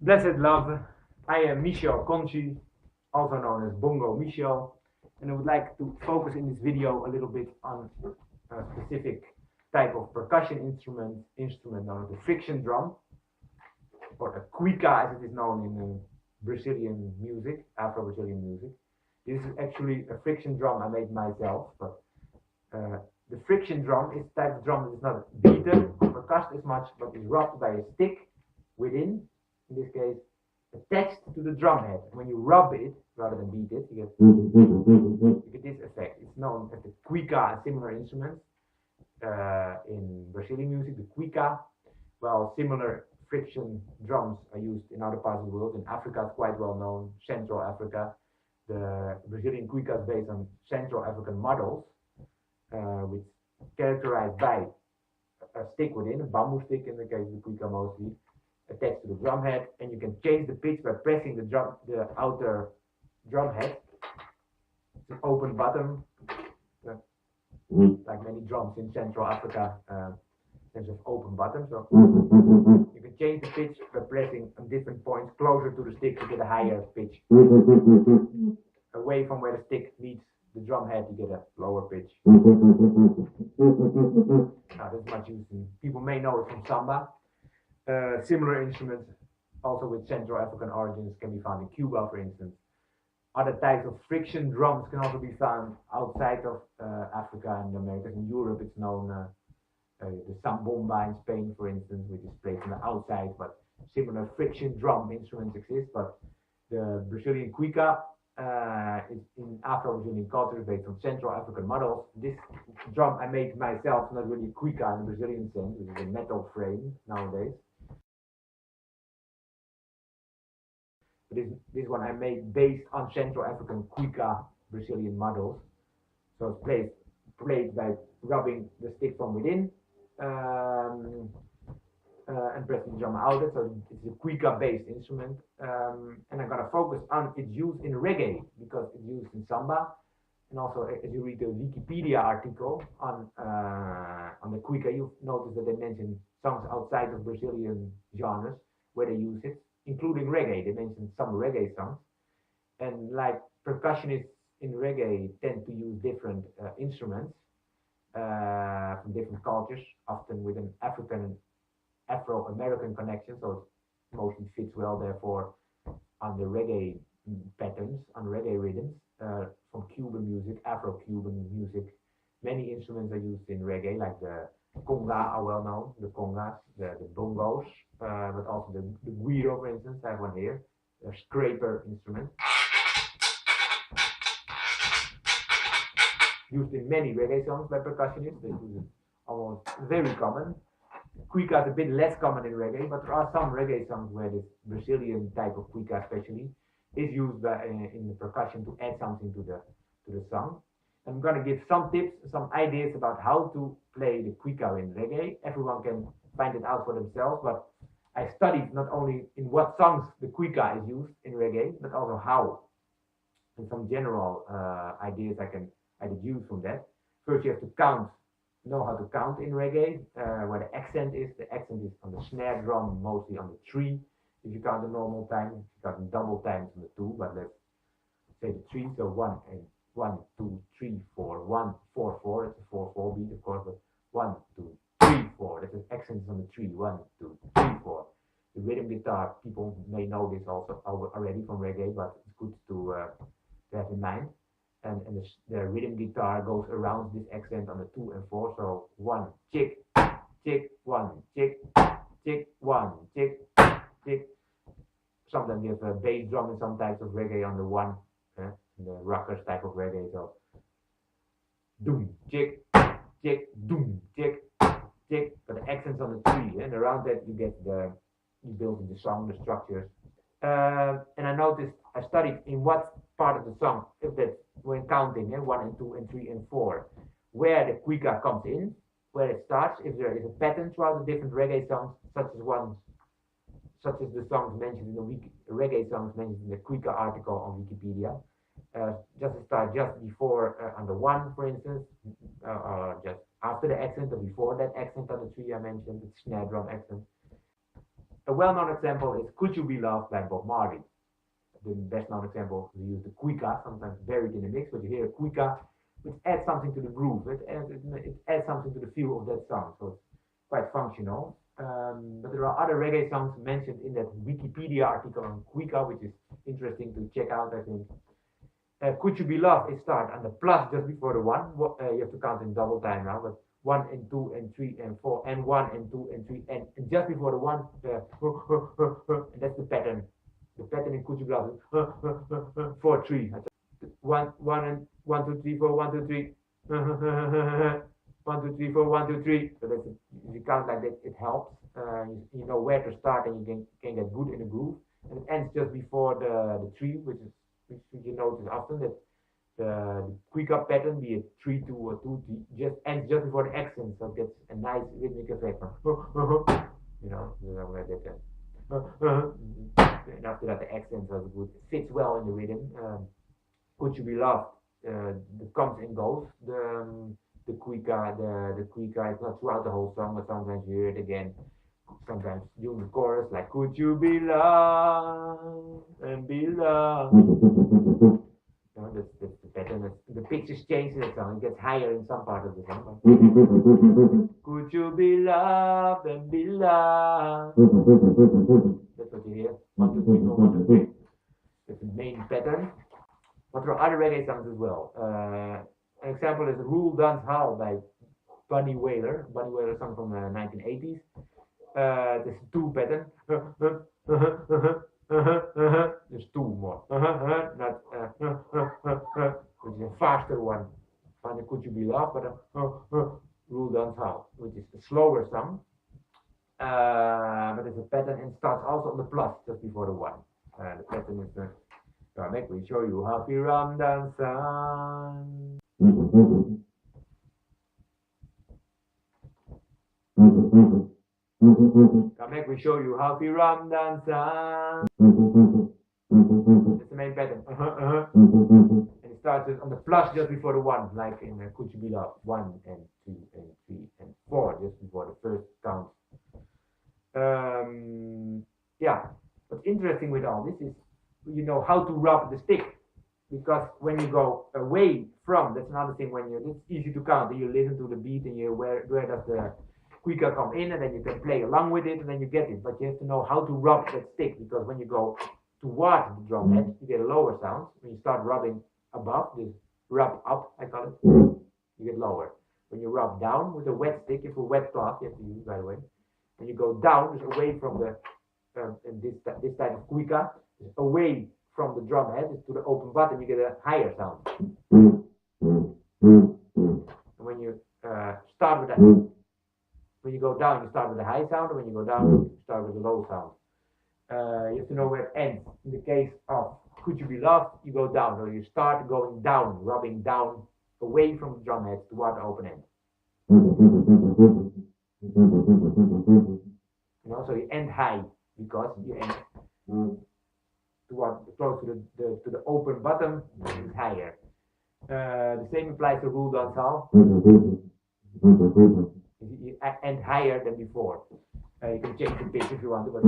Blessed love, I am Michel Conci, also known as Bongo Michel, and I would like to focus in this video a little bit on a specific type of percussion instrument known as the friction drum, or the cuíca as it is known in Brazilian music, Afro-Brazilian music. This is actually a friction drum I made myself, but the friction drum is a type of drum that is not beaten or percussed as much, but is rubbed by a stick within, in this case, attached to the drum head. When you rub it, rather than beat it, you get this effect. It's known as the cuíca and similar instruments. In Brazilian music, the cuíca, while similar friction drums are used in other parts of the world. In Africa, it's quite well known, Central Africa. The Brazilian cuíca is based on Central African models, which characterized by a stick within, a bamboo stick in the case of the cuíca mostly, attached to the drum head, and you can change the pitch by pressing the outer drum head. It's an open bottom, like many drums in Central Africa. There's an open bottom, so you can change the pitch by pressing on different points closer to the stick to get a higher pitch. Away from where the stick meets the drum head, you get a lower pitch. Now, that's much used in, people may know it from samba. Similar instruments, also with Central African origins, can be found in Cuba, for instance. Other types of friction drums can also be found outside of Africa and the Americas. In Europe, it's known the sambomba in Spain, for instance, which is placed on the outside, but similar friction drum instruments exist. But the Brazilian cuíca is in Afro-Brazilian culture based on Central African models. This drum I made myself, not really a cuíca in the Brazilian sense, which is a metal frame nowadays. This one I made based on Central African cuíca Brazilian models. So it's played by rubbing the stick from within and pressing the drum out. So it's a cuíca based instrument. And I'm gonna focus on its use in reggae because it's used in samba. And also, as you read the Wikipedia article on the cuíca, you'll notice that they mention songs outside of Brazilian genres where they use it, including reggae. They mentioned some reggae songs. And like percussionists in reggae tend to use different instruments from different cultures, often with an Afro-American connection, so it mostly fits well, therefore, on the reggae patterns, on reggae rhythms, from Cuban music, Afro-Cuban music. Many instruments are used in reggae, like the conga are well known, the congas, the bongos, but also the guiro, for instance. I have one here, a scraper instrument. Used in many reggae songs by percussionists. They use it almost very common. Cuíca is a bit less common in reggae, but there are some reggae songs where this Brazilian type of cuíca especially is used in the percussion to add something to the song. I'm going to give some tips, some ideas about how to play the cuíca in reggae. Everyone can find it out for themselves, but I studied not only in what songs the cuíca is used in reggae, but also how. And some general ideas I deduce from that. First, you have to know how to count in reggae, where the accent is. The accent is on the snare drum, mostly on the 3. If you count the normal time, if you count in double times on the 2, but let's say the 3, so 1 and 1, 2, 3, 4, 1, 4, 4. It's a 4/4 beat, of course, but 1, 2, 3, 4. That's the accent is on the 3. 1, 2, 3, 4. The rhythm guitar, people may know this also already from reggae, but it's good to have in mind. And the rhythm guitar goes around this accent on the 2 and 4. So 1, chick, chick, 1, chick, chick, 1, chick, chick. Sometimes you have a bass drum in some types of reggae on the 1, the rockers type of reggae. So doom, chick, chick, doom, chick, chick. But the accent's on the 3, and around that you build the song, the structures. And I studied in what part of the song, if that's when counting, 1 and 2 and 3 and 4, where the cuíca comes in, where it starts, if there is a pattern throughout the different reggae songs, such as the songs mentioned in the reggae songs mentioned in the cuíca article on Wikipedia. Just to start just before on the 1, for instance, or just after the accent or before that accent on the 3 I mentioned, the snare drum accent. A well-known example is Could You Be Loved by Bob Marley. The best known example, we use the cuíca, sometimes buried in the mix, but you hear a cuíca, which adds something to the groove, it adds something to the feel of that song, so it's quite functional. But there are other reggae songs mentioned in that Wikipedia article on cuíca, which is interesting to check out, I think. Could You Be Loved, it starts on the plus just before the one. You have to count in double time now, but 1 and 2 and 3 and 4 and 1 and 2 and 3 and just before the one, and that's the pattern. The pattern in Could You Be Loved is 4 3. 1 1 and 1 2 3 4 1 2 3. 1 2 3 4 1 2 3. So that's if you count like that, it helps. You know where to start, and you can get good in the groove. And it ends just before the 3, which you notice often that the cuíca pattern, be it 3 2 or 2 3, just ends just before the accent, so it gets a nice rhythmic effect. You know, where that. And after that, the accent was good. It fits well in the rhythm. Could You Be Loved? The comes and goes. The cuíca, the cuíca is not throughout the whole song, but sometimes you hear it again. Sometimes during the chorus, like Could you be loved and be loved? You know, that's the pattern. The pitches change in the song. It gets higher in some part of the song. Could you be loved and be loved? That's what you hear. 1 2 3 4 1 2 3. That's the main pattern. But there are other reggae songs as well. An example is Rule Dance Hall by Bunny Wailer. Bunny Wailer song from the 1980s. There's 2 pattern. There's 2 more. Not which is a faster one. Find Could You Be Loved, but Rule Dance Hall, which is a slower song. But there's a pattern and starts also on the plus just before the 1. The pattern is make me show you how we run dance. Come back, we show you how we run dance. That's the main pattern. And it starts on the plus just before the 1, like in Could You Be Loved? 1 and 2 and 3 and 4, just before the first count. Yeah, what's interesting with all this is, you know, how to rub the stick. Because when you go away from, that's another thing, it's easy to count. You listen to the beat and you where does the cuíca come in, and then you can play along with it, and then you get it. But you have to know how to rub that stick, because when you go towards the drum head, you get a lower sound. When you start rubbing above, this rub up, I call it, you get lower. When you rub down with a wet stick, if a wet cloth you have to use, by the way, when you go down, just away from the this type of cuíca, away from the drum head to the open bottom, you get a higher sound. And when you start with that, when you go down, you start with a high sound, and when you go down, you start with a low sound. You have to know where it ends. In the case of Could You Be Loved, you go down, or you start going down, rubbing down away from the drum head toward the open end. And also you end high, because you end close to the open bottom is higher. The same applies to Rule Dance Hall. You end higher than before. You can change the pitch if you want to. But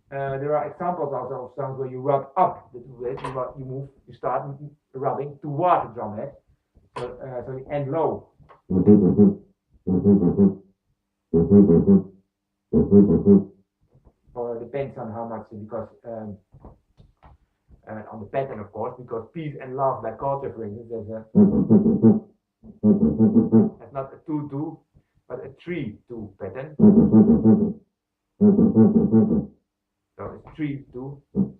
there are examples also of songs where you rub up the two you start rubbing toward the drum head. So you end low. Or depends on how much, because on the pattern, of course, because Peace and Love by Culture, for instance, that's not a 2-2, but a 3-2 pattern. So it's 3-2, 1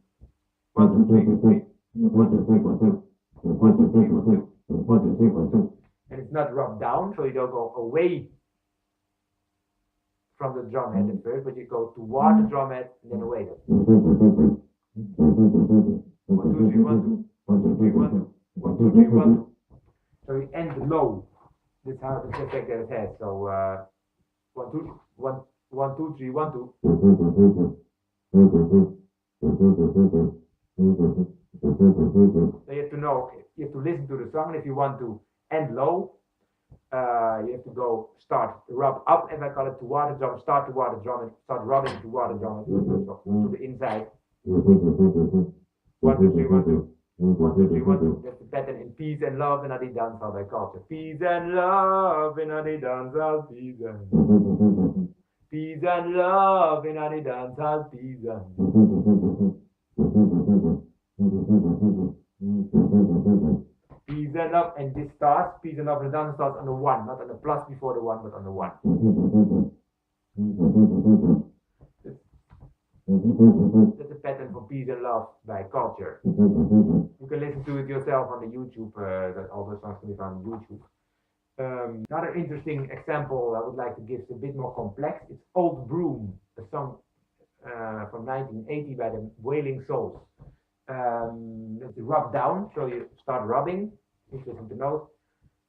2 3 3, 1 2 3 1 2, 1 2 3 1 2, 1 2 3 1 2, and it's not rubbed down, so you don't go away from the drum head at first, but you go toward the drum head and then away. 1 2 3 1 2, 1 2 3 1 2, 1 2 3 1 2. So you end low. That's how the effect that it has. So 1 2 1 1 2 3 1 2. So you have to know, you have to listen to the song, and if you want to end low, you have to go start rub up, as I call it, toward the drum, start toward the drum, and start rubbing toward the drum, so to the inside. 1, 2, 3, 1, 2. 1, 2, 3, 1, 2. That's the pattern in Peace and Love in the dancehall by culture. Peace and love in the dancehall, peace and love in the dancehall, peace and peace and love, and this starts, peace and love in the dance starts on the 1, not on the plus before the 1, but on the 1. That's a pattern for Peace and Love by Culture. You can listen to it yourself on the YouTube, that all the songs can be found on YouTube. Another interesting example I would like to give is a bit more complex. It's Old Broom, a song from 1980 by the Wailing Souls. It's rub down, so you start rubbing, interesting to note,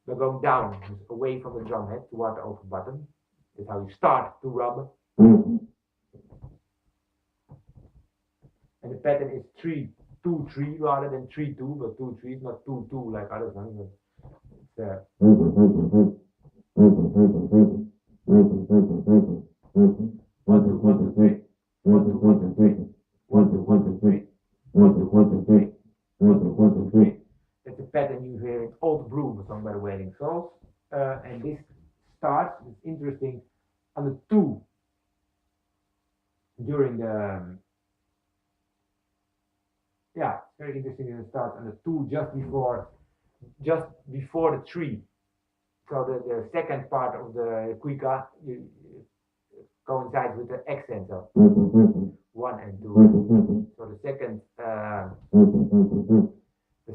but going down, away from the drum head toward the open button. That's how you start to rub. And the pattern is 3, 2, 3 rather than 3, 2, but 2, 3 is not 2, 2 like other songs. But it's 1, 2, 1, 2, 3, 1, 2, 1, 2, 3, 1, 2, 1, 2, 3, 1, 2, 1, 2, 3, 1, 2, 1, 2, 3. That's the pattern you hear in Old Broom, a song by the Wailing Souls. And this starts, it's interesting, on the 2 during the very interesting. It starts on the 2 just before the 3. So the second part of the cuíca coincides with the accent of 1 and 2. So the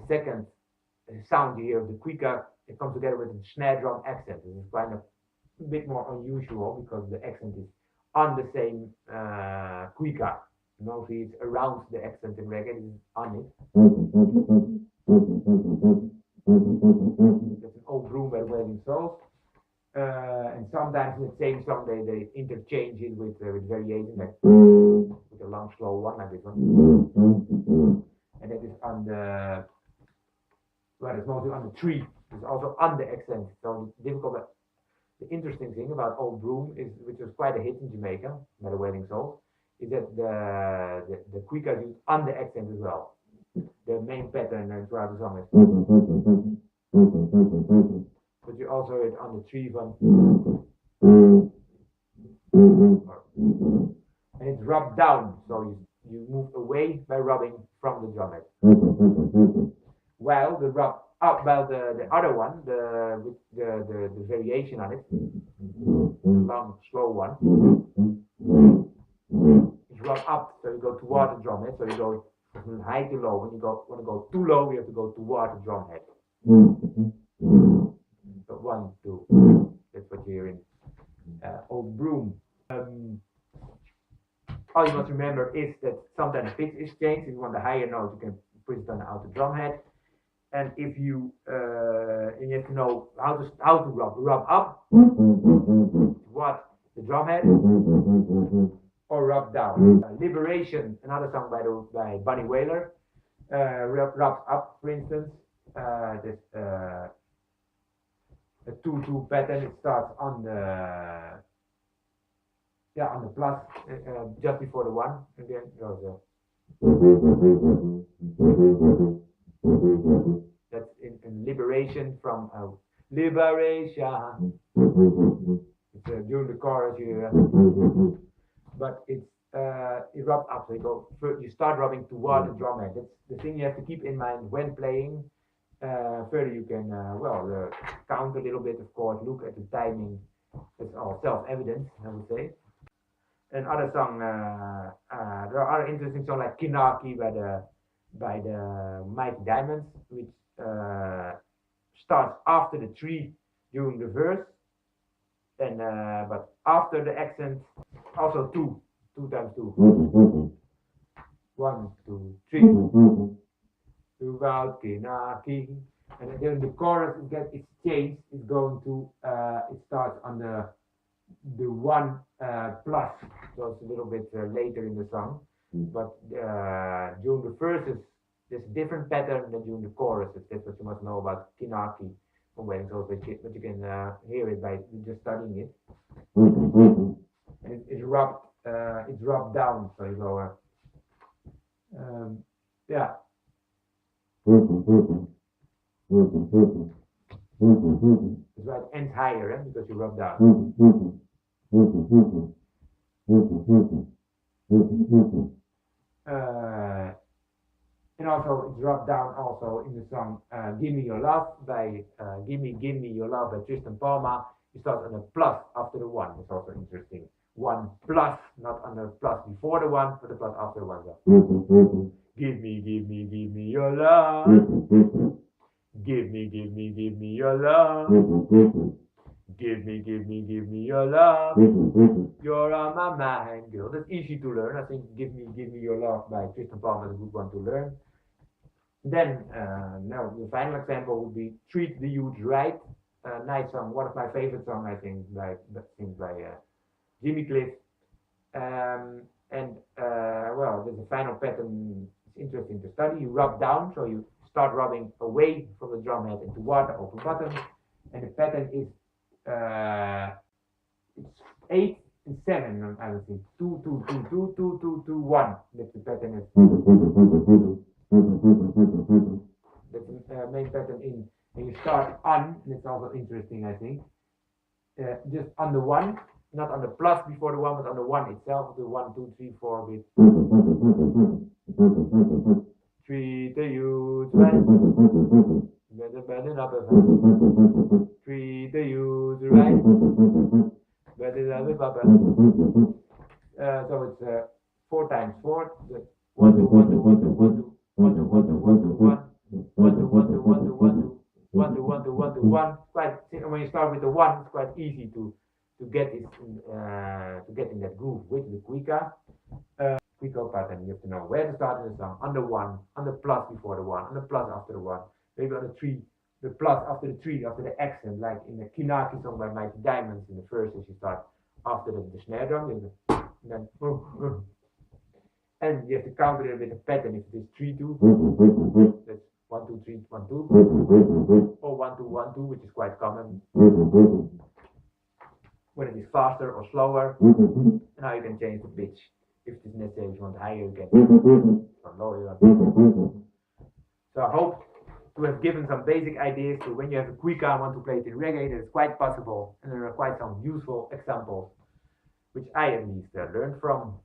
second sound you hear of the cuíca, it comes together with the snare drum accent. This is kind of a bit more unusual because the accent is on the same cuíca. Mostly it's around the accent in reggae, it is on it. That's an Old Broom by the Wailing Souls. And sometimes in the same song they interchange it with variations, like with a long slow one like this one. And that is on the, well, it's mostly on the 3. It's also on the accent. So it's difficult. But the interesting thing about Old Broom is, which was quite a hit in Jamaica by the Wailing Souls, is that the cuíca is used on the accent as well. The main pattern throughout the song is. But you also hear it on the 3 one. And it's rubbed down, so you move away by rubbing from the drum head. While the rub up, while the other one, with the variation on it, the long slow one, is rub up, so you go toward the drum head, so you go from high to low. When you want to go too low, you have to go toward the drum head. So 1, 2, that's what you hear in Old Broom. All you must remember is that sometimes the pitch is changed. If you want the higher note, you can put it on the outer drum head. And if you have to know how to rub up what the drum head, or rub down. Liberation, another song by Bunny Wailer, rubs up, for instance. This a 2-2 pattern. It starts on the plus, just before the 1, and then goes that's in Liberation from Liberation. It's during the chorus here, but it's it rubs up. So you start rubbing toward the drum head. That's the thing you have to keep in mind when playing. Further, you can count a little bit, of course. Look at the timing. It's all self-evident, I would say. Another song, there are other interesting songs like Kinaki by the Mighty Diamonds, which starts after the 3 during the verse, and but after the accent, also 2 times 2. 1, 2, 3. Throughout Kinaki, and then the chorus it's changed. It's going to it starts on the 1 plus, so it's a little bit later in the song. But during the verses, there's a different pattern than during the choruses. That's what you must know about Kinaki. weddings also, but you can hear it by just studying it. And it's rubbed down, so you go, yeah. It's right, ends higher, because you rub down. And also it's rubbed down also in the song Give Me Your Love by Give Me Your Love by Tristan Palma. It starts on a plus after the one. It's also interesting. One plus, not on the plus before the one, but the plus after the one. So. Give me your love. Give me your love. Give me your love. You're on my mind, girl. That's easy to learn. I think Give me your love by Tristan Palmer is a good one to learn. Then, now the final example would be Treat the Youth Right. Nice song, one of my favorite songs, I think, by Jimmy Cliff. Well, there's a final pattern. It's interesting to study. You rub down, so you start rubbing away from the drum head into water over bottom, and the pattern is it's 8 and 7. I would think 2 2 2 2 2 2 2 1. That's the pattern. That's the main pattern in. And you start on, and it's also interesting, I think. Just on the one, not on the plus before the one, but on the one itself. The 1 2 3 4 with. Treat the youth right. Treat the youth right. So it's 4 times 4. 1 2 1 2 1 2 1 2 1 2 1 2 1 2 1 1 2 1 2 1 2 1 2 1 2 1 2 1. Quite when you start with the 1, it's quite easy to get this to get in that groove with the cuíca. Cuíca pattern. You have to know where to start in the song. On the 1, on the plus before the 1, on the plus after the 1. Maybe on the 3, the plus after the 3, after the accent, like in the Kinaki song by Mighty Diamonds. In the first, as you start after the snare drum, and then and you have to counter it with a pattern. If it is 3 2, that's 1 2 3 1 2, or 1 2 1 2, which is quite common. When it is faster or slower, and now you can change the pitch. If it is necessary, if you want higher, you can or lower. So I hope to have given some basic ideas to when you have a cuíca and want to play it in reggae, that it's quite possible, and there are quite some useful examples, which I at least learned from.